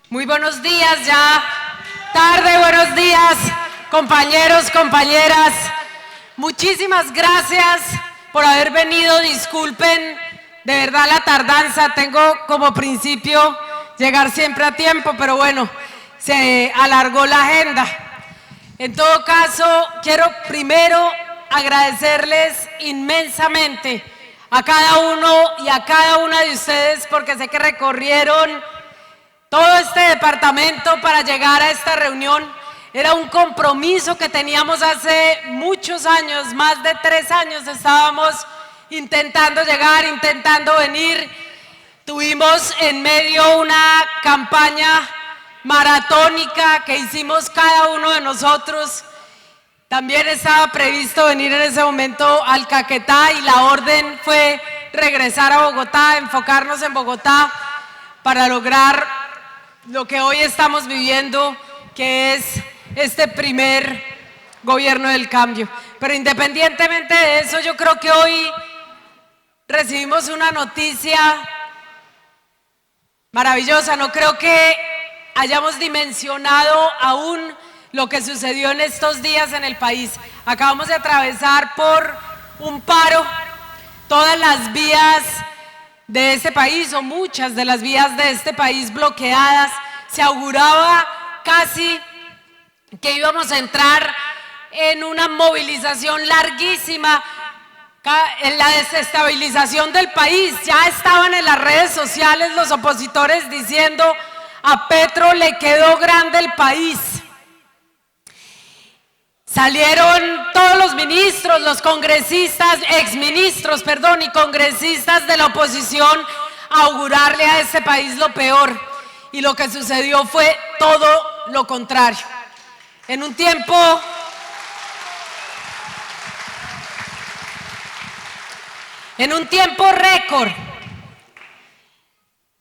Muy buenos días, ya tarde, buenos días, compañeros, compañeras. Muchísimas gracias por haber venido. Disculpen de verdad la tardanza, tengo como principio llegar siempre a tiempo, pero bueno, se alargó la agenda. En todo caso, quiero primero agradecerles inmensamente a cada uno y a cada una de ustedes, porque sé que recorrieron todo este departamento para llegar a esta reunión. Era un compromiso que teníamos hace muchos años, más de 3 años estábamos intentando llegar, intentando venir. Tuvimos en medio una campaña maratónica que hicimos cada uno de nosotros. También estaba previsto venir en ese momento al Caquetá y la orden fue regresar a Bogotá, enfocarnos en Bogotá para lograr lo que hoy estamos viviendo, que es este primer gobierno del cambio. Pero independientemente de eso, yo creo que hoy recibimos una noticia maravillosa. No creo que hayamos dimensionado aún lo que sucedió en estos días en el país. Acabamos de atravesar por un paro todas las vías de este país, o muchas de las vías de este país bloqueadas. Se auguraba casi que íbamos a entrar en una movilización larguísima, en la desestabilización del país. Ya estaban en las redes sociales los opositores diciendo: a Petro le quedó grande el país. Salieron todos los ministros, los congresistas, exministros, perdón, y congresistas de la oposición a augurarle a este país lo peor. Y lo que sucedió fue todo lo contrario. En un tiempo récord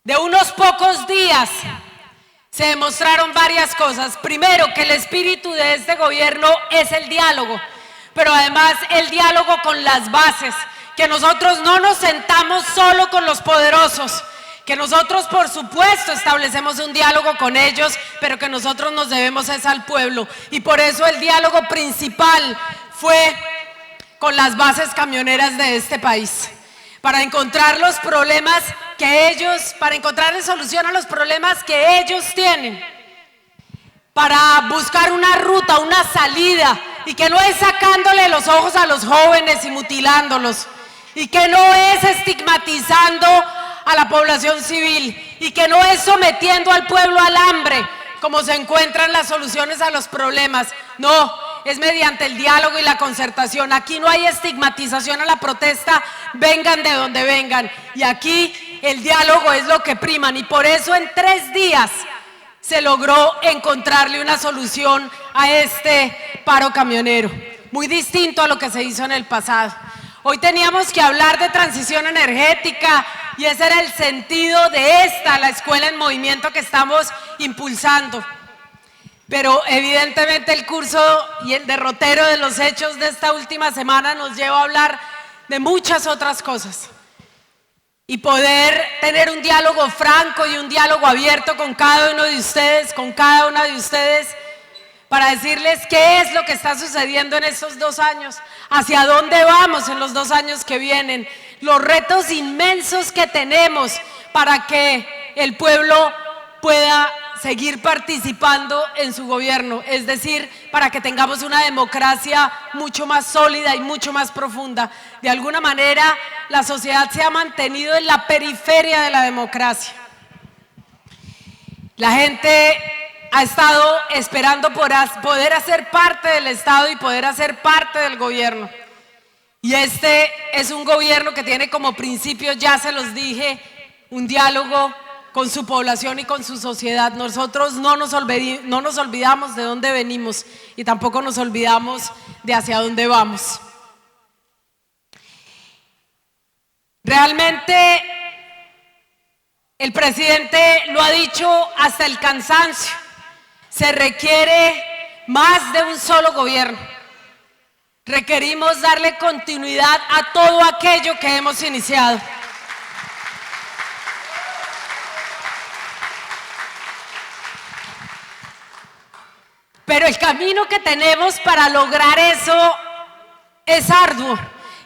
de unos pocos días, se demostraron varias cosas. Primero, que el espíritu de este gobierno es el diálogo, pero además el diálogo con las bases, que nosotros no nos sentamos solo con los poderosos, que nosotros por supuesto establecemos un diálogo con ellos, pero que nosotros nos debemos es al pueblo. Y por eso el diálogo principal fue con las bases camioneras de este país, para encontrar los problemas que ellos, para encontrarle solución a los problemas que ellos tienen, para buscar una ruta, una salida, y que no es sacándole los ojos a los jóvenes y mutilándolos, y que no es estigmatizando a la población civil, y que no es sometiendo al pueblo al hambre, como se encuentran las soluciones a los problemas. No, es mediante el diálogo y la concertación. Aquí no hay estigmatización a la protesta, vengan de donde vengan. Y aquí el diálogo es lo que priman. Y por eso en 3 días se logró encontrarle una solución a este paro camionero. Muy distinto a lo que se hizo en el pasado. Hoy teníamos que hablar de transición energética y ese era el sentido de la Escuela en Movimiento que estamos impulsando. Pero evidentemente el curso y el derrotero de los hechos de esta última semana nos lleva a hablar de muchas otras cosas. Y poder tener un diálogo franco y un diálogo abierto con cada uno de ustedes, con cada una de ustedes, para decirles qué es lo que está sucediendo en estos 2 años, hacia dónde vamos en los 2 años que vienen, los retos inmensos que tenemos para que el pueblo pueda seguir participando en su gobierno, es decir, para que tengamos una democracia mucho más sólida y mucho más profunda. De alguna manera, la sociedad se ha mantenido en la periferia de la democracia. La gente ha estado esperando por poder hacer parte del Estado y poder hacer parte del gobierno. Y este es un gobierno que tiene como principio, ya se los dije, un diálogo con su población y con su sociedad. Nosotros no nos olvidamos de dónde venimos y tampoco nos olvidamos de hacia dónde vamos. Realmente el presidente lo ha dicho hasta el cansancio. Se requiere más de un solo gobierno. Requerimos darle continuidad a todo aquello que hemos iniciado. Pero el camino que tenemos para lograr eso es arduo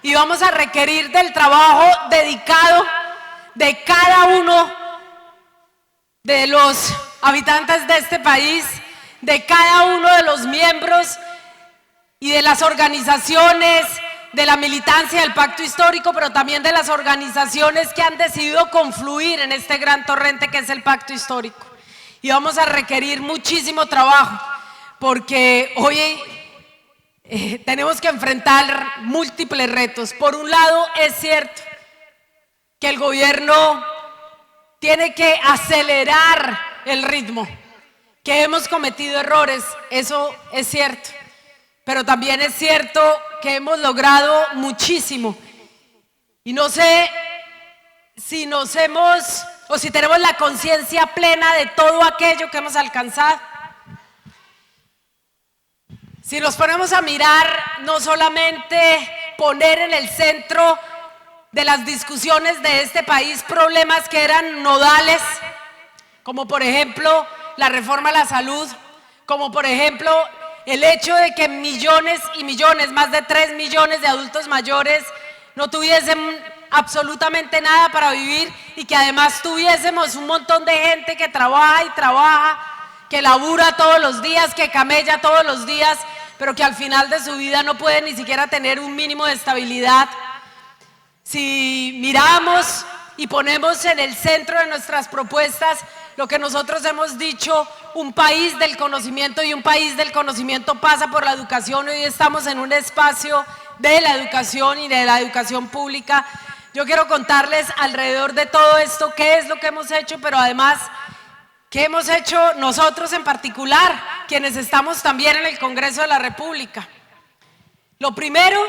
y vamos a requerir del trabajo dedicado de cada uno de los habitantes de este país, de cada uno de los miembros y de las organizaciones, de la militancia del Pacto Histórico, pero también de las organizaciones que han decidido confluir en este gran torrente que es el Pacto Histórico. Y vamos a requerir muchísimo trabajo, porque hoy tenemos que enfrentar múltiples retos. Por un lado, es cierto que el gobierno tiene que acelerar el ritmo, que hemos cometido errores, eso es cierto, pero también es cierto que hemos logrado muchísimo. Y no sé si si tenemos la conciencia plena de todo aquello que hemos alcanzado. Si nos ponemos a mirar, no solamente poner en el centro de las discusiones de este país problemas que eran nodales, como por ejemplo la reforma a la salud, como por ejemplo el hecho de que millones y millones, más de 3 millones de adultos mayores no tuviesen absolutamente nada para vivir y que además tuviésemos un montón de gente que trabaja y trabaja, que labura todos los días, que camella todos los días, pero que al final de su vida no puede ni siquiera tener un mínimo de estabilidad. Si miramos y ponemos en el centro de nuestras propuestas lo que nosotros hemos dicho, un país del conocimiento, y un país del conocimiento pasa por la educación. Hoy estamos en un espacio de la educación y de la educación pública. Yo quiero contarles alrededor de todo esto qué es lo que hemos hecho, pero además qué hemos hecho nosotros en particular, quienes estamos también en el Congreso de la República. Lo primero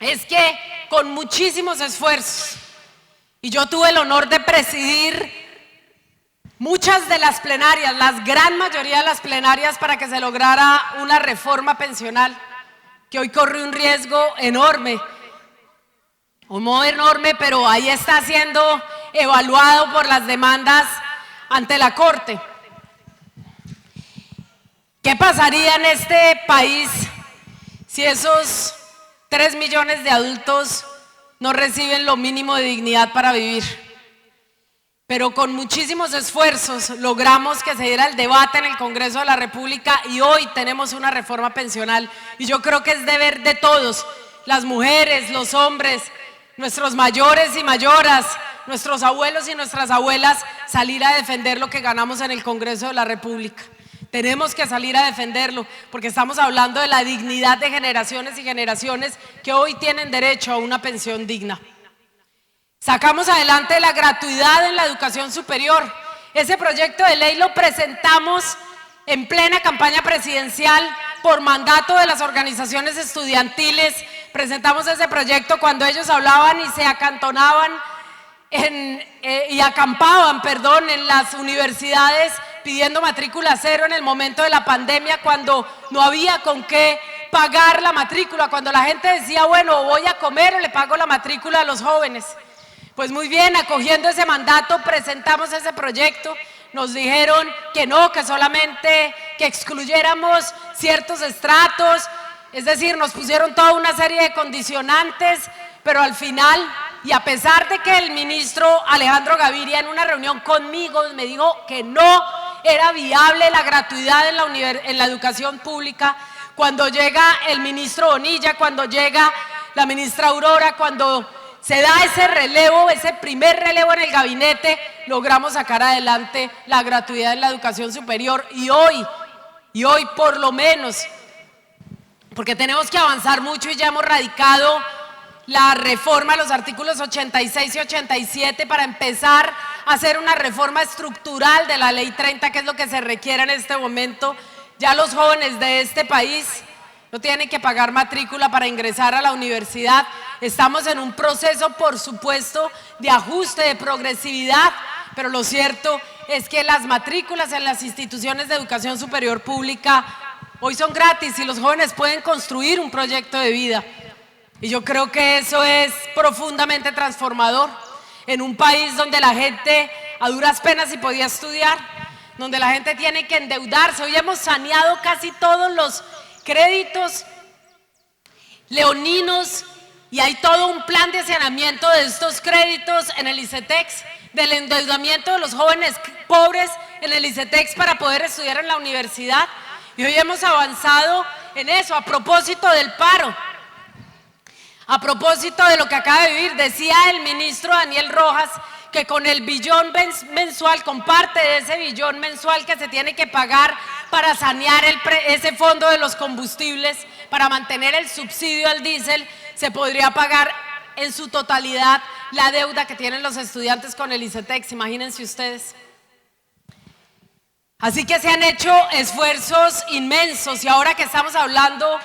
es que con muchísimos esfuerzos, y yo tuve el honor de presidir muchas de las plenarias, la gran mayoría de las plenarias para que se lograra una reforma pensional, que hoy corre un riesgo enorme, o no enorme, pero ahí está siendo evaluado por las demandas ante la Corte. ¿Qué pasaría en este país si esos 3 millones de adultos no reciben lo mínimo de dignidad para vivir? Pero con muchísimos esfuerzos logramos que se diera el debate en el Congreso de la República y hoy tenemos una reforma pensional. Y yo creo que es deber de todos, las mujeres, los hombres, nuestros mayores y mayoras, nuestros abuelos y nuestras abuelas, salir a defender lo que ganamos en el Congreso de la República. Tenemos que salir a defenderlo porque estamos hablando de la dignidad de generaciones y generaciones que hoy tienen derecho a una pensión digna. Sacamos adelante la gratuidad en la educación superior. Ese proyecto de ley lo presentamos en plena campaña presidencial por mandato de las organizaciones estudiantiles. Presentamos ese proyecto cuando ellos hablaban y se acantonaban y acampaban, en las universidades pidiendo matrícula cero en el momento de la pandemia, cuando no había con qué pagar la matrícula, cuando la gente decía, bueno, voy a comer o le pago la matrícula a los jóvenes. Pues muy bien, acogiendo ese mandato presentamos ese proyecto. Nos dijeron que no, que solamente que excluyéramos ciertos estratos, es decir, nos pusieron toda una serie de condicionantes, pero al final, y a pesar de que el ministro Alejandro Gaviria en una reunión conmigo me dijo que no era viable la gratuidad en la educación pública, cuando llega el ministro Bonilla, cuando llega la ministra Aurora, cuando se da ese relevo, ese primer relevo en el gabinete, logramos sacar adelante la gratuidad en la educación superior. Y hoy por lo menos, porque tenemos que avanzar mucho y ya hemos radicado la reforma a los artículos 86 y 87 para empezar a hacer una reforma estructural de la ley 30, que es lo que se requiere en este momento. Ya los jóvenes de este país no tienen que pagar matrícula para ingresar a la universidad. Estamos en un proceso, por supuesto, de ajuste, de progresividad, pero lo cierto es que las matrículas en las instituciones de educación superior pública hoy son gratis y los jóvenes pueden construir un proyecto de vida. Y yo creo que eso es profundamente transformador en un país donde la gente a duras penas sí podía estudiar, donde la gente tiene que endeudarse. Hoy hemos saneado casi todos los créditos leoninos y hay todo un plan de saneamiento de estos créditos en el ICETEX, del endeudamiento de los jóvenes pobres en el ICETEX para poder estudiar en la universidad. Y hoy hemos avanzado en eso. A propósito del paro, a propósito de lo que acaba de vivir, decía el ministro Daniel Rojas que con el billón mensual, con parte de ese billón mensual que se tiene que pagar para sanear ese fondo de los combustibles, para mantener el subsidio al diésel, se podría pagar en su totalidad la deuda que tienen los estudiantes con el ICETEX, imagínense ustedes. Así que se han hecho esfuerzos inmensos y ahora que estamos hablando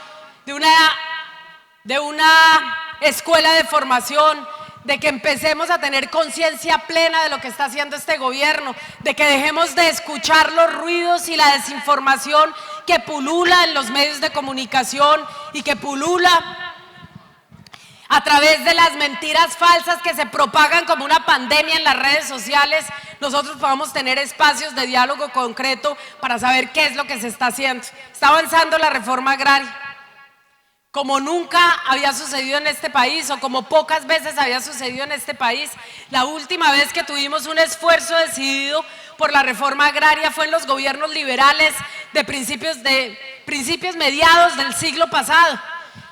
de una escuela de formación, de que empecemos a tener conciencia plena de lo que está haciendo este gobierno, de que dejemos de escuchar los ruidos y la desinformación que pulula en los medios de comunicación y que pulula a través de las mentiras falsas que se propagan como una pandemia en las redes sociales. Nosotros podamos tener espacios de diálogo concreto para saber qué es lo que se está haciendo. Está avanzando la reforma agraria, como nunca había sucedido en este país o como pocas veces había sucedido en este país. La última vez que tuvimos un esfuerzo decidido por la reforma agraria fue en los gobiernos liberales de principios mediados del siglo pasado.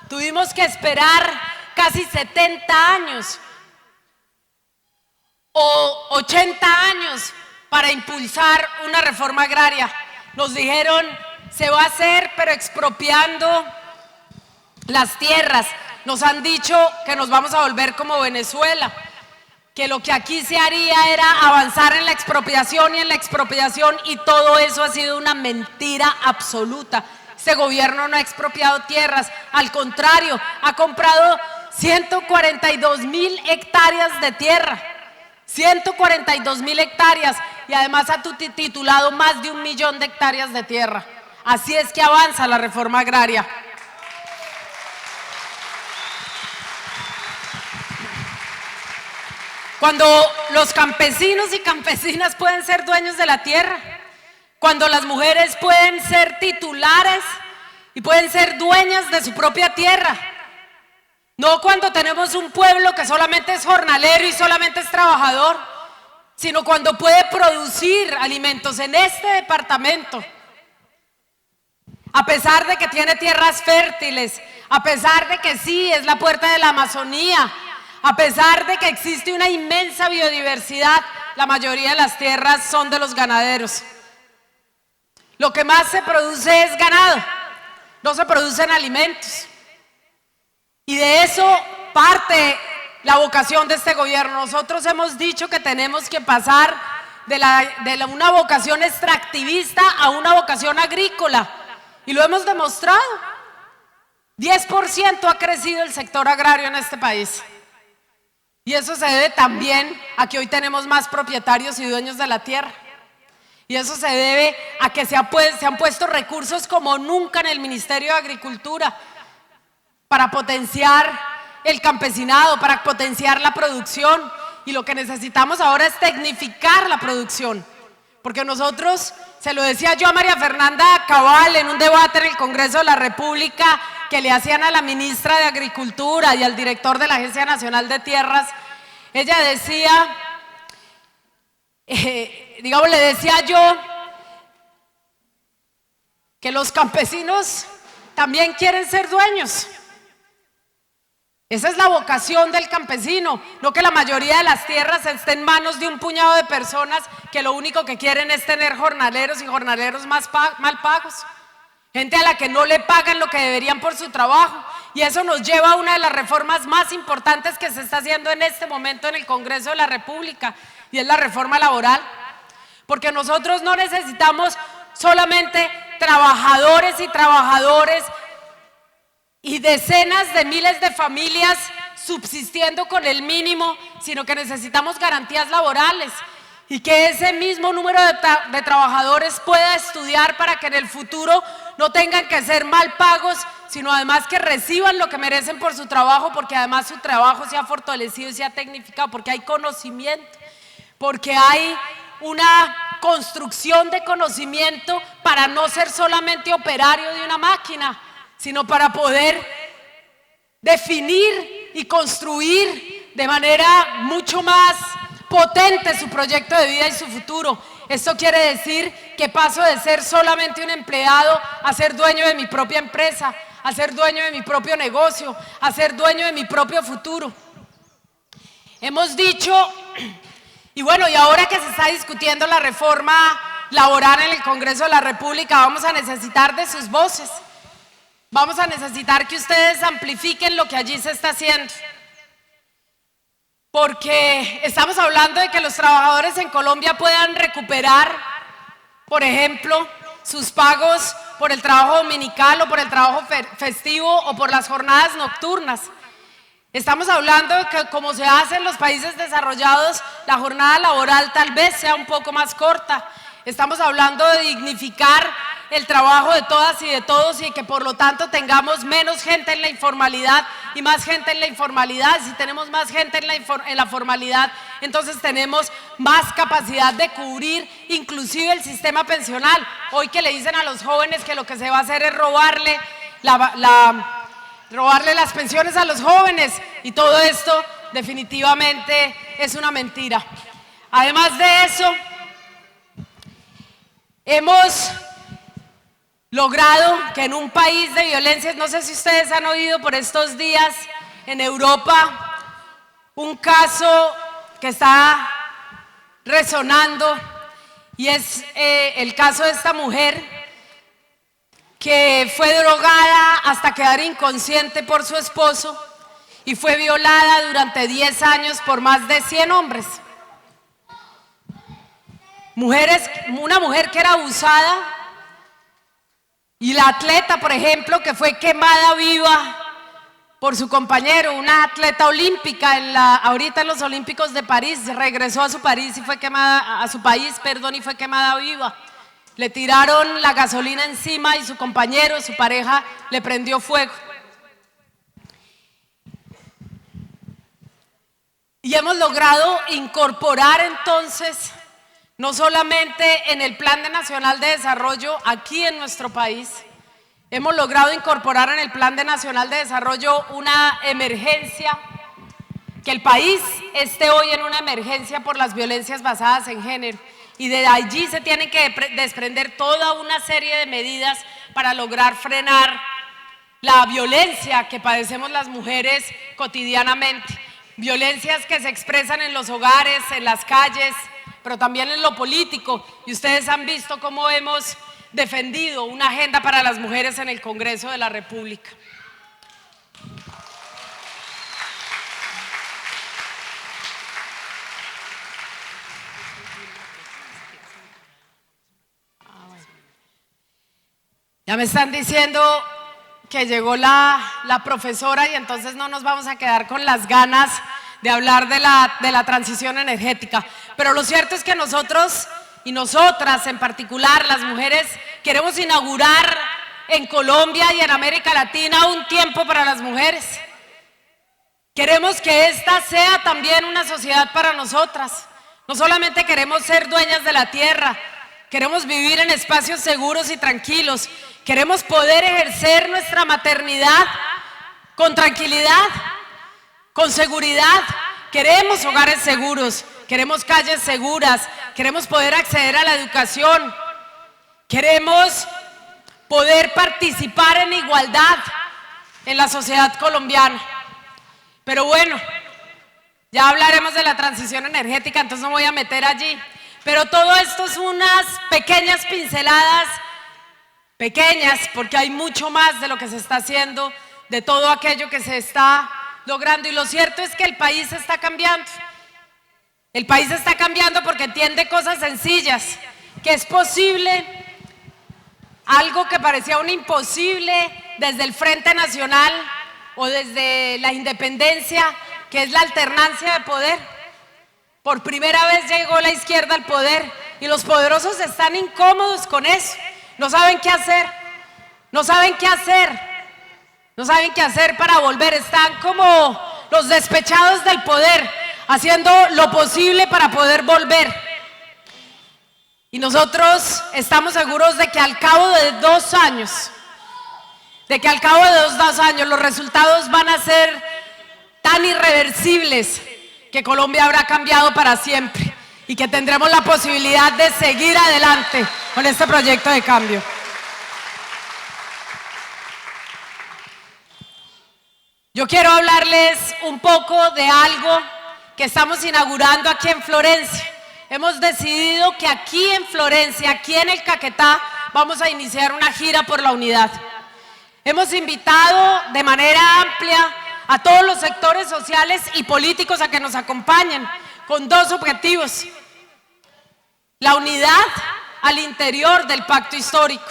Tuvimos que esperar casi 70 años o 80 años para impulsar una reforma agraria. Nos dijeron, se va a hacer, pero expropiando las tierras. Nos han dicho que nos vamos a volver como Venezuela, que lo que aquí se haría era avanzar en la expropiación y todo eso ha sido una mentira absoluta. Este gobierno no ha expropiado tierras, al contrario, ha comprado 142.000 hectáreas de tierra, 142.000 hectáreas, y además ha titulado más de 1 millón de hectáreas de tierra. Así es que avanza la reforma agraria. Cuando los campesinos y campesinas pueden ser dueños de la tierra, cuando las mujeres pueden ser titulares y pueden ser dueñas de su propia tierra, no cuando tenemos un pueblo que solamente es jornalero y solamente es trabajador, sino cuando puede producir alimentos en este departamento, a pesar de que tiene tierras fértiles, a pesar de que sí es la puerta de la Amazonía, a pesar de que existe una inmensa biodiversidad, la mayoría de las tierras son de los ganaderos. Lo que más se produce es ganado, no se producen alimentos. Y de eso parte la vocación de este gobierno. Nosotros hemos dicho que tenemos que pasar de una vocación extractivista a una vocación agrícola, y lo hemos demostrado. 10% ha crecido el sector agrario en este país. Y eso se debe también a que hoy tenemos más propietarios y dueños de la tierra. Y eso se debe a que se han puesto recursos como nunca en el Ministerio de Agricultura para potenciar el campesinado, para potenciar la producción. Y lo que necesitamos ahora es tecnificar la producción. Porque nosotros, se lo decía yo a María Fernanda Cabal en un debate en el Congreso de la República que le hacían a la ministra de Agricultura y al director de la Agencia Nacional de Tierras. Ella decía, le decía yo que los campesinos también quieren ser dueños. Esa es la vocación del campesino, no que la mayoría de las tierras esté en manos de un puñado de personas que lo único que quieren es tener jornaleros y jornaleros mal pagos. Gente a la que no le pagan lo que deberían por su trabajo. Y eso nos lleva a una de las reformas más importantes que se está haciendo en este momento en el Congreso de la República, y es la reforma laboral. Porque nosotros no necesitamos solamente trabajadores y decenas de miles de familias subsistiendo con el mínimo, sino que necesitamos garantías laborales y que ese mismo número de trabajadores pueda estudiar para que en el futuro no tengan que ser mal pagos, sino además que reciban lo que merecen por su trabajo, porque además su trabajo se ha fortalecido y se ha tecnificado, porque hay conocimiento, porque hay una construcción de conocimiento para no ser solamente operario de una máquina, sino para poder definir y construir de manera mucho más potente su proyecto de vida y su futuro. Esto quiere decir que paso de ser solamente un empleado a ser dueño de mi propia empresa, a ser dueño de mi propio negocio, a ser dueño de mi propio futuro. Hemos dicho, y bueno, y ahora que se está discutiendo la reforma laboral en el Congreso de la República, vamos a necesitar de sus voces. Vamos a necesitar que ustedes amplifiquen lo que allí se está haciendo. Porque estamos hablando de que los trabajadores en Colombia puedan recuperar, por ejemplo, sus pagos por el trabajo dominical o por el trabajo festivo o por las jornadas nocturnas. Estamos hablando de que, como se hace en los países desarrollados, la jornada laboral tal vez sea un poco más corta. Estamos hablando de dignificar el trabajo de todas y de todos, y que por lo tanto tengamos menos gente en la informalidad y más gente en la informalidad. Si tenemos más gente en la formalidad, entonces tenemos más capacidad de cubrir inclusive el sistema pensional. Hoy que le dicen a los jóvenes que lo que se va a hacer es robarle las pensiones a los jóvenes, y todo esto definitivamente es una mentira. Además de eso, hemos logrado que en un país de violencias, no sé si ustedes han oído por estos días en Europa un caso que está resonando, y es el caso de esta mujer que fue drogada hasta quedar inconsciente por su esposo y fue violada durante 10 años por más de 100 hombres. Una mujer que era abusada, y la atleta, por ejemplo, que fue quemada viva por su compañero, una atleta olímpica ahorita en los Olímpicos de París, regresó a su país y fue quemada viva. Le tiraron la gasolina encima y su compañero, su pareja, le prendió fuego. Y hemos logrado incorporar entonces, no solamente en el Plan Nacional de Desarrollo aquí en nuestro país, hemos logrado incorporar en el Plan Nacional de Desarrollo una emergencia, que el país esté hoy en una emergencia por las violencias basadas en género. Y de allí se tienen que desprender toda una serie de medidas para lograr frenar la violencia que padecemos las mujeres cotidianamente. Violencias que se expresan en los hogares, en las calles, pero también en lo político. Y ustedes han visto cómo hemos defendido una agenda para las mujeres en el Congreso de la República. Ya me están diciendo que llegó la profesora, y entonces no nos vamos a quedar con las ganas de hablar de la transición energética. Pero lo cierto es que nosotros y nosotras en particular, las mujeres, queremos inaugurar en Colombia y en América Latina un tiempo para las mujeres. Queremos que esta sea también una sociedad para nosotras. No solamente queremos ser dueñas de la tierra, queremos vivir en espacios seguros y tranquilos. Queremos poder ejercer nuestra maternidad con tranquilidad, con seguridad. Queremos hogares seguros, queremos calles seguras, queremos poder acceder a la educación, queremos poder participar en igualdad en la sociedad colombiana. Pero bueno, ya hablaremos de la transición energética, entonces no voy a meter allí. Pero todo esto es unas pequeñas pinceladas, pequeñas, porque hay mucho más de lo que se está haciendo, de todo aquello que se está logrando. Y lo cierto es que el país está cambiando. El país está cambiando porque entiende cosas sencillas, que es posible algo que parecía un imposible desde el Frente Nacional o desde la independencia, que es la alternancia de poder. Por primera vez llegó la izquierda al poder y los poderosos están incómodos con eso. No saben qué hacer, no saben qué hacer, no saben qué hacer para volver. Están como los despechados del poder, haciendo lo posible para poder volver. Y nosotros estamos seguros de que al cabo de 2 años, los resultados van a ser tan irreversibles que Colombia habrá cambiado para siempre y que tendremos la posibilidad de seguir adelante con este proyecto de cambio. Yo quiero hablarles un poco de algo que estamos inaugurando aquí en Florencia. Hemos decidido que aquí en Florencia, aquí en el Caquetá, vamos a iniciar una gira por la unidad. Hemos invitado de manera amplia a todos los sectores sociales y políticos a que nos acompañen con 2 objetivos. La unidad al interior del pacto histórico,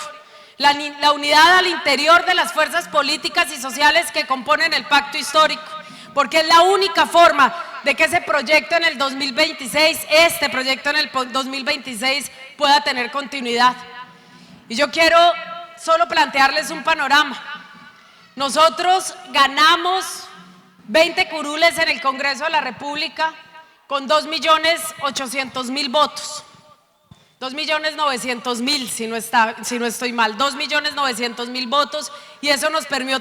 la unidad al interior de las fuerzas políticas y sociales que componen el pacto histórico, porque es la única forma de que ese proyecto en el 2026, este proyecto en el 2026 pueda tener continuidad. Y yo quiero solo plantearles un panorama. Nosotros ganamos 20 curules en el Congreso de la República con 2.800.000 votos. 2.900.000, si no estoy mal, 2.900.000 votos, y eso nos permitió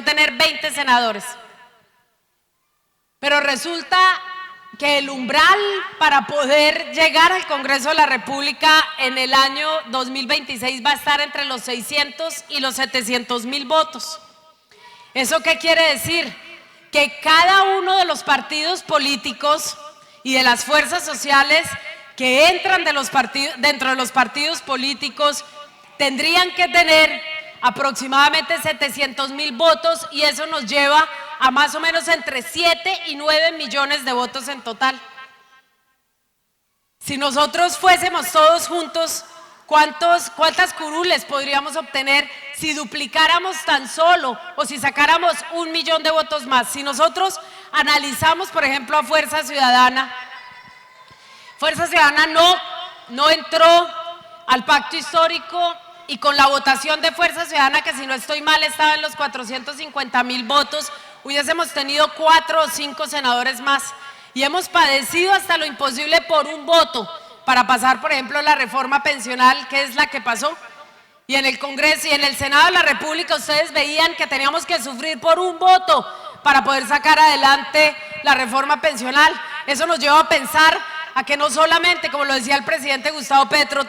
tener 20 senadores. Pero resulta que el umbral para poder llegar al Congreso de la República en el año 2026 va a estar entre los 600 y los 700.000 votos. ¿Eso qué quiere decir? Que cada uno de los partidos políticos y de las fuerzas sociales que entran dentro de los partidos políticos tendrían que tener aproximadamente 700.000 votos, y eso nos lleva a más o menos entre 7 y 9 millones de votos en total. Si nosotros fuésemos todos juntos, ¿cuántas curules podríamos obtener si duplicáramos tan solo o si sacáramos 1 millón de votos más? Si nosotros analizamos, por ejemplo, a Fuerza Ciudadana no entró al pacto histórico, y con la votación de Fuerza Ciudadana, que si no estoy mal estaba en los 450.000 votos, hubiésemos tenido 4 o 5 senadores más, y hemos padecido hasta lo imposible por un voto para pasar, por ejemplo, la reforma pensional, que es la que pasó. Y en el Congreso y en el Senado de la República ustedes veían que teníamos que sufrir por un voto para poder sacar adelante la reforma pensional. Eso nos lleva a pensar a que no solamente, como lo decía el presidente Gustavo Petro,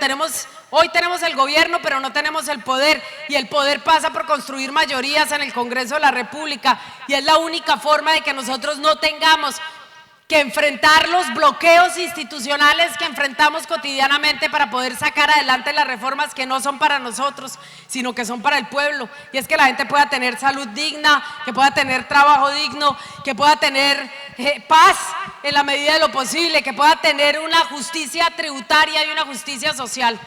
hoy tenemos el gobierno, pero no tenemos el poder, y el poder pasa por construir mayorías en el Congreso de la República, y es la única forma de que nosotros no tengamos que enfrentar los bloqueos institucionales que enfrentamos cotidianamente para poder sacar adelante las reformas que no son para nosotros, sino que son para el pueblo. Y es que la gente pueda tener salud digna, que pueda tener trabajo digno, que pueda tener paz en la medida de lo posible, que pueda tener una justicia tributaria y una justicia social,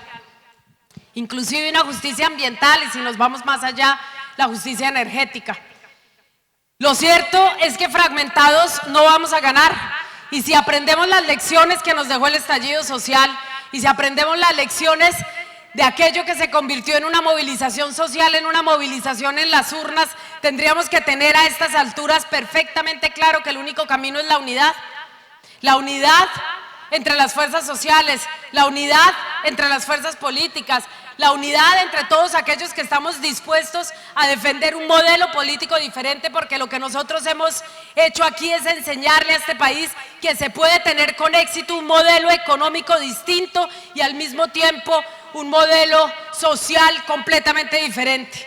inclusive una justicia ambiental, y si nos vamos más allá, la justicia energética. Lo cierto es que fragmentados no vamos a ganar, y si aprendemos las lecciones que nos dejó el estallido social, y si aprendemos las lecciones de aquello que se convirtió en una movilización social, en una movilización en las urnas, tendríamos que tener a estas alturas perfectamente claro que el único camino es la unidad entre las fuerzas sociales, la unidad entre las fuerzas políticas, la unidad entre todos aquellos que estamos dispuestos a defender un modelo político diferente, porque lo que nosotros hemos hecho aquí es enseñarle a este país que se puede tener con éxito un modelo económico distinto y al mismo tiempo un modelo social completamente diferente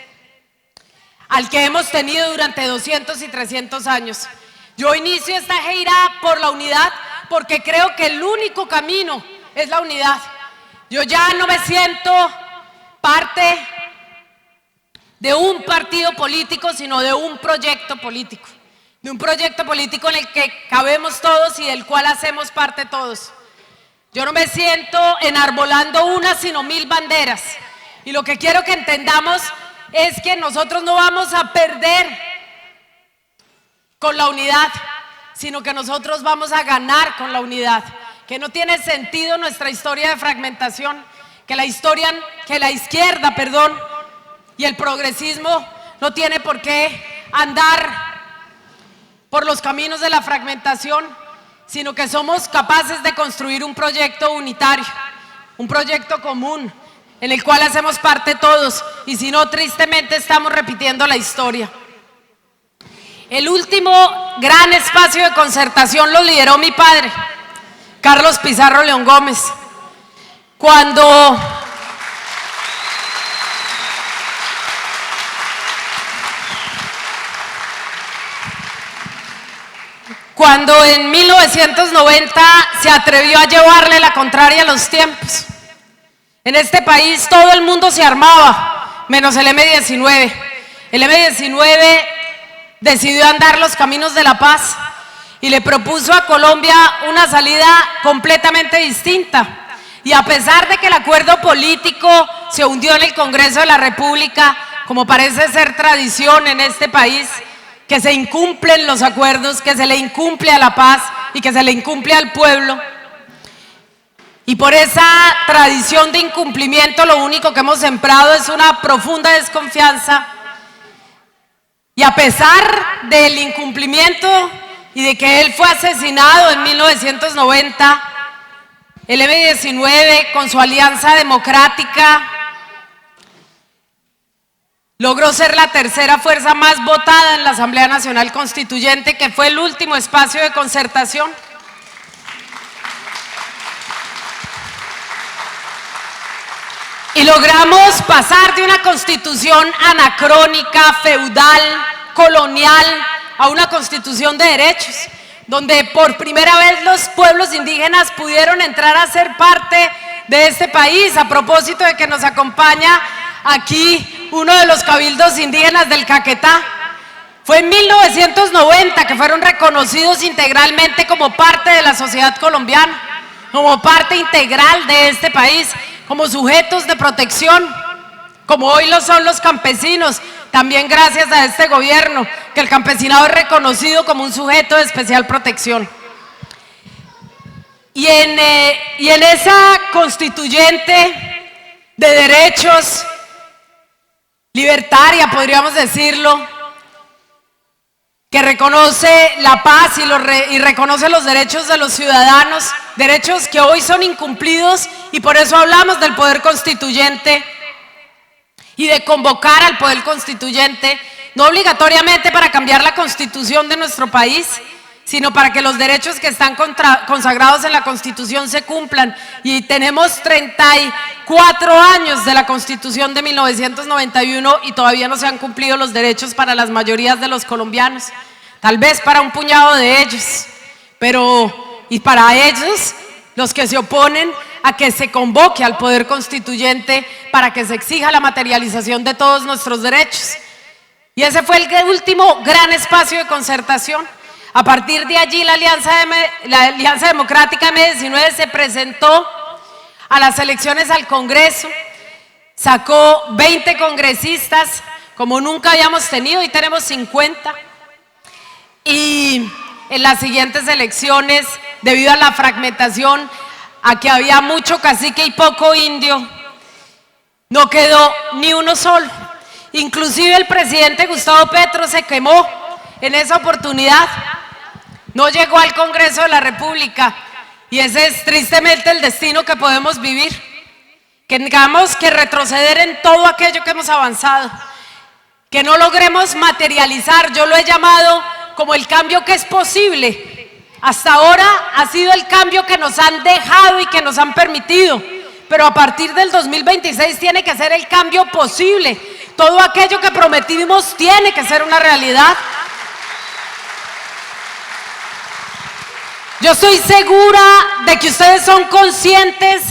al que hemos tenido durante 200 y 300 años. Yo inicio esta gira por la unidad porque creo que el único camino es la unidad. Yo ya no me siento parte de un partido político, sino de un proyecto político. De un proyecto político en el que cabemos todos y del cual hacemos parte todos. Yo no me siento enarbolando una, sino 1000 banderas. Y lo que quiero que entendamos es que nosotros no vamos a perder con la unidad, sino que nosotros vamos a ganar con la unidad. Que no tiene sentido nuestra historia de fragmentación, que la izquierda y el progresismo no tiene por qué andar por los caminos de la fragmentación, sino que somos capaces de construir un proyecto unitario, un proyecto común en el cual hacemos parte todos, y si no, tristemente estamos repitiendo la historia. El último gran espacio de concertación lo lideró mi padre, Carlos Pizarro León Gómez, cuando en 1990 se atrevió a llevarle la contraria a los tiempos. En este país todo el mundo se armaba, menos el M-19. El M-19 decidió andar los caminos de la paz y le propuso a Colombia una salida completamente distinta. Y a pesar de que el acuerdo político se hundió en el Congreso de la República, como parece ser tradición en este país, que se incumplen los acuerdos, que se le incumple a la paz y que se le incumple al pueblo. Y por esa tradición de incumplimiento lo único que hemos sembrado es una profunda desconfianza. Y a pesar del incumplimiento y de que él fue asesinado en 1990, el M-19 con su alianza democrática logró ser la tercera fuerza más votada en la Asamblea Nacional Constituyente, que fue el último espacio de concertación. Y logramos pasar de una constitución anacrónica, feudal, colonial, a una constitución de derechos, donde por primera vez los pueblos indígenas pudieron entrar a ser parte de este país, a propósito de que nos acompaña aquí uno de los cabildos indígenas del Caquetá. Fue en 1990 que fueron reconocidos integralmente como parte de la sociedad colombiana, como parte integral de este país, como sujetos de protección, como hoy lo son los campesinos, también gracias a este gobierno, que el campesinado es reconocido como un sujeto de especial protección. Y en esa constituyente de derechos, libertaria podríamos decirlo, que reconoce la paz y reconoce los derechos de los ciudadanos, derechos que hoy son incumplidos, y por eso hablamos del poder constituyente y de convocar al poder constituyente, no obligatoriamente para cambiar la constitución de nuestro país, sino para que los derechos que están consagrados en la Constitución se cumplan. Y tenemos 34 años de la Constitución de 1991 y todavía no se han cumplido los derechos para las mayorías de los colombianos, tal vez para un puñado de ellos, y para ellos, los que se oponen a que se convoque al poder constituyente para que se exija la materialización de todos nuestros derechos. Y ese fue el último gran espacio de concertación. A partir de allí la Alianza Democrática M-19 se presentó a las elecciones al Congreso, sacó 20 congresistas como nunca habíamos tenido, y tenemos 50. Y en las siguientes elecciones, debido a la fragmentación, a que había mucho cacique y poco indio, no quedó ni uno solo. Inclusive el presidente Gustavo Petro se quemó en esa oportunidad, no llegó al Congreso de la República, y ese es tristemente el destino que podemos vivir, que tengamos que retroceder en todo aquello que hemos avanzado, que no logremos materializar. Yo lo he llamado como el cambio que es posible. Hasta ahora ha sido el cambio que nos han dejado y que nos han permitido, pero a partir del 2026 tiene que ser el cambio posible. Todo aquello que prometimos tiene que ser una realidad. Yo estoy segura de que ustedes son conscientes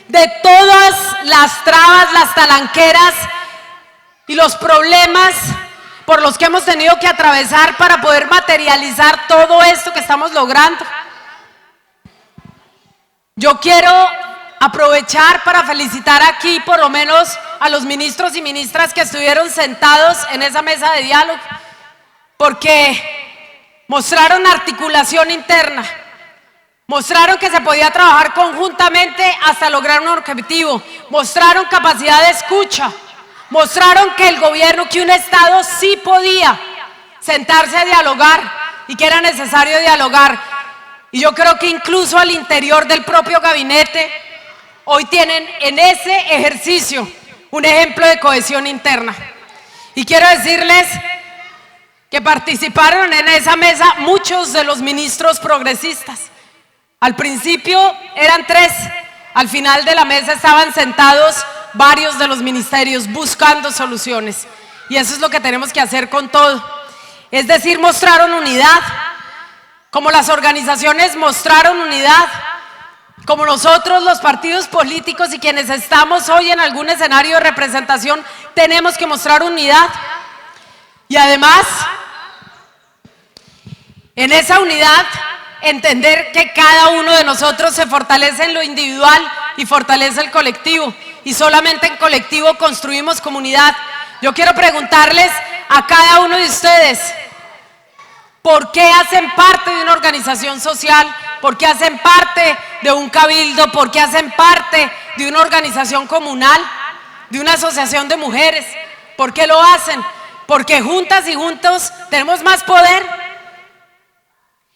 de todas las trabas, las talanqueras y los problemas por los que hemos tenido que atravesar para poder materializar todo esto que estamos logrando. Yo quiero aprovechar para felicitar aquí por lo menos a los ministros y ministras que estuvieron sentados en esa mesa de diálogo, porque mostraron articulación interna, mostraron que se podía trabajar conjuntamente hasta lograr un objetivo, mostraron capacidad de escucha, mostraron que el gobierno, que un Estado sí podía sentarse a dialogar y que era necesario dialogar. Y yo creo que incluso al interior del propio gabinete hoy tienen en ese ejercicio un ejemplo de cohesión interna. Y quiero decirles que participaron en esa mesa muchos de los ministros progresistas. Al principio eran 3, al final de la mesa estaban sentados varios de los ministerios buscando soluciones. Y eso es lo que tenemos que hacer con todo. Es decir, mostraron unidad, como las organizaciones mostraron unidad, como nosotros los partidos políticos y quienes estamos hoy en algún escenario de representación tenemos que mostrar unidad. Y además, en esa unidad, entender que cada uno de nosotros se fortalece en lo individual y fortalece el colectivo. Y solamente en colectivo construimos comunidad. Yo quiero preguntarles a cada uno de ustedes, ¿por qué hacen parte de una organización social? ¿Por qué hacen parte de un cabildo? ¿Por qué hacen parte de una organización comunal? ¿De una asociación de mujeres? ¿Por qué lo hacen? Porque juntas y juntos tenemos más poder.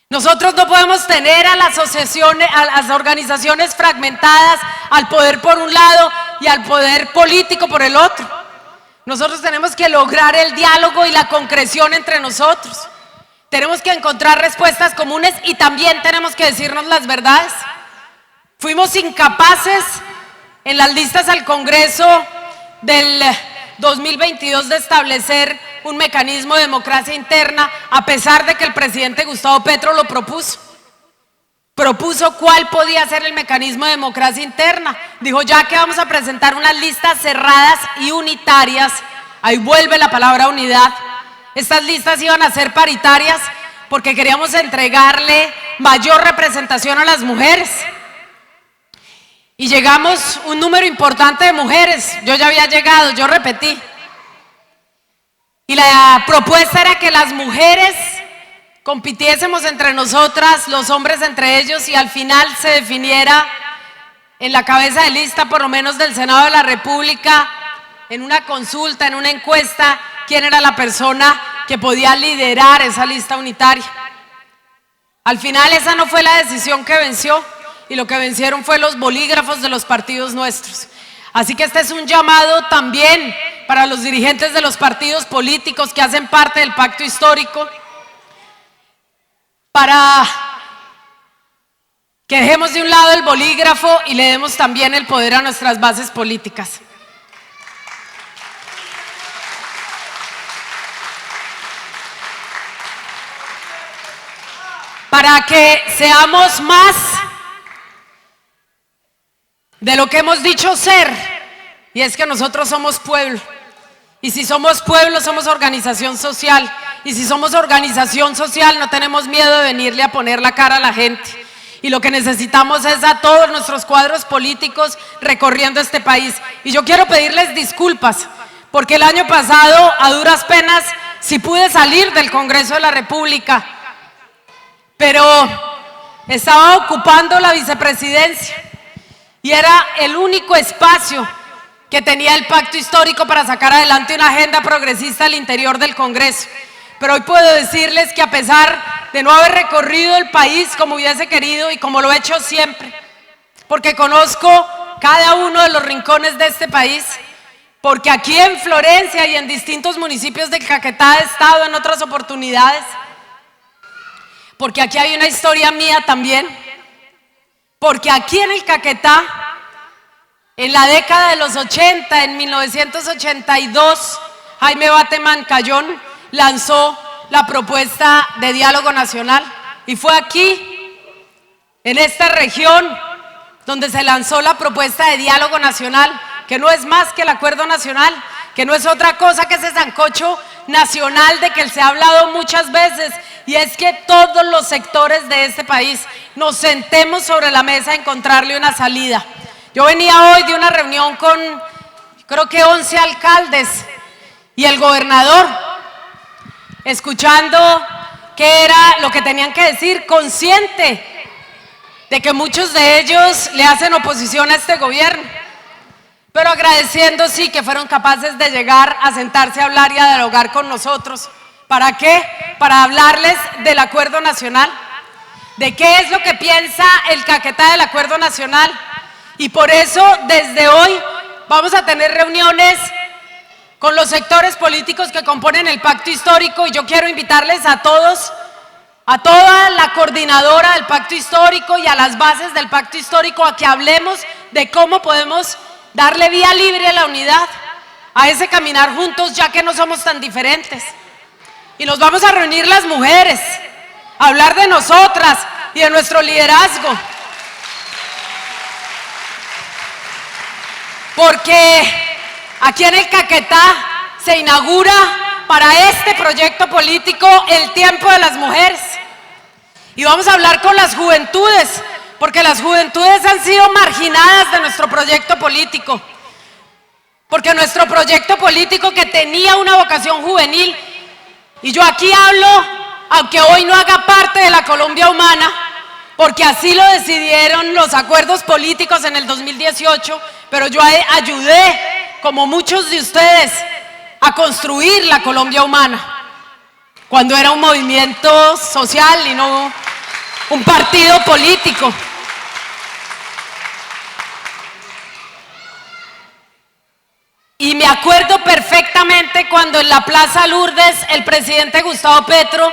Nosotros no podemos tener a las asociaciones, a las organizaciones fragmentadas, al poder por un lado y al poder político por el otro. Nosotros tenemos que lograr el diálogo y la concreción entre nosotros. Tenemos que encontrar respuestas comunes y también tenemos que decirnos las verdades. Fuimos incapaces en las listas al Congreso del 2022 de establecer un mecanismo de democracia interna, a pesar de que el presidente Gustavo Petro lo propuso. Propuso cuál podía ser el mecanismo de democracia interna. Dijo, ya que vamos a presentar unas listas cerradas y unitarias, ahí vuelve la palabra unidad. Estas listas iban a ser paritarias porque queríamos entregarle mayor representación a las mujeres. Y llegamos un número importante de mujeres. Yo ya había llegado, yo repetí. Y la propuesta era que las mujeres compitiésemos entre nosotras, los hombres entre ellos, y al final se definiera en la cabeza de lista, por lo menos del Senado de la República, en una consulta, en una encuesta, quién era la persona que podía liderar esa lista unitaria. Al final esa no fue la decisión que venció, y lo que vencieron fue los bolígrafos de los partidos nuestros. Así que este es un llamado también para los dirigentes de los partidos políticos que hacen parte del pacto histórico, para que dejemos de un lado el bolígrafo y le demos también el poder a nuestras bases políticas. Para que seamos más de lo que hemos dicho ser, y es que nosotros somos pueblo. Y si somos pueblo, somos organización social. Y si somos organización social, no tenemos miedo de venirle a poner la cara a la gente. Y lo que necesitamos es a todos nuestros cuadros políticos recorriendo este país. Y yo quiero pedirles disculpas, porque el año pasado, a duras penas, sí pude salir del Congreso de la República, pero estaba ocupando la vicepresidencia y era el único espacio que tenía el pacto histórico para sacar adelante una agenda progresista al interior del Congreso. Pero hoy puedo decirles que a pesar de no haber recorrido el país como hubiese querido y como lo he hecho siempre, porque conozco cada uno de los rincones de este país, porque aquí en Florencia y en distintos municipios del Caquetá he estado en otras oportunidades, porque aquí hay una historia mía también, porque aquí en el Caquetá, en la década de los 80, en 1982, Jaime Bateman Cayón lanzó la propuesta de diálogo nacional, y fue aquí, en esta región, donde se lanzó la propuesta de diálogo nacional, que no es más que el acuerdo nacional, que no es otra cosa que ese sancocho nacional de que se ha hablado muchas veces, y es que todos los sectores de este país nos sentemos sobre la mesa a encontrarle una salida. Yo venía hoy de una reunión con, creo que 11 alcaldes y el gobernador, escuchando qué era lo que tenían que decir, consciente de que muchos de ellos le hacen oposición a este gobierno, pero agradeciendo sí que fueron capaces de llegar a sentarse a hablar y a dialogar con nosotros. ¿Para qué? Para hablarles del acuerdo nacional, de qué es lo que piensa el Caquetá del acuerdo nacional. Y por eso, desde hoy, vamos a tener reuniones con los sectores políticos que componen el pacto histórico, y yo quiero invitarles a todos, a toda la coordinadora del pacto histórico y a las bases del pacto histórico, a que hablemos de cómo podemos darle vía libre a la unidad, a ese caminar juntos, ya que no somos tan diferentes. Y nos vamos a reunir las mujeres, a hablar de nosotras y de nuestro liderazgo. Porque aquí en el Caquetá se inaugura para este proyecto político el tiempo de las mujeres. Y vamos a hablar con las juventudes, porque las juventudes han sido marginadas de nuestro proyecto político. Porque nuestro proyecto político, que tenía una vocación juvenil, y yo aquí hablo, aunque hoy no haga parte de la Colombia Humana, porque así lo decidieron los acuerdos políticos en el 2018, pero yo ayudé, como muchos de ustedes, a construir la Colombia Humana, cuando era un movimiento social y no un partido político. Y me acuerdo perfectamente cuando en la Plaza Lourdes el presidente Gustavo Petro,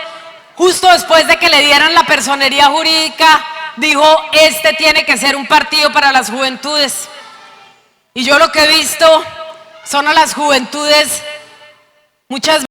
justo después de que le dieran la personería jurídica, dijo: este tiene que ser un partido para las juventudes. Y yo lo que he visto son a las juventudes muchas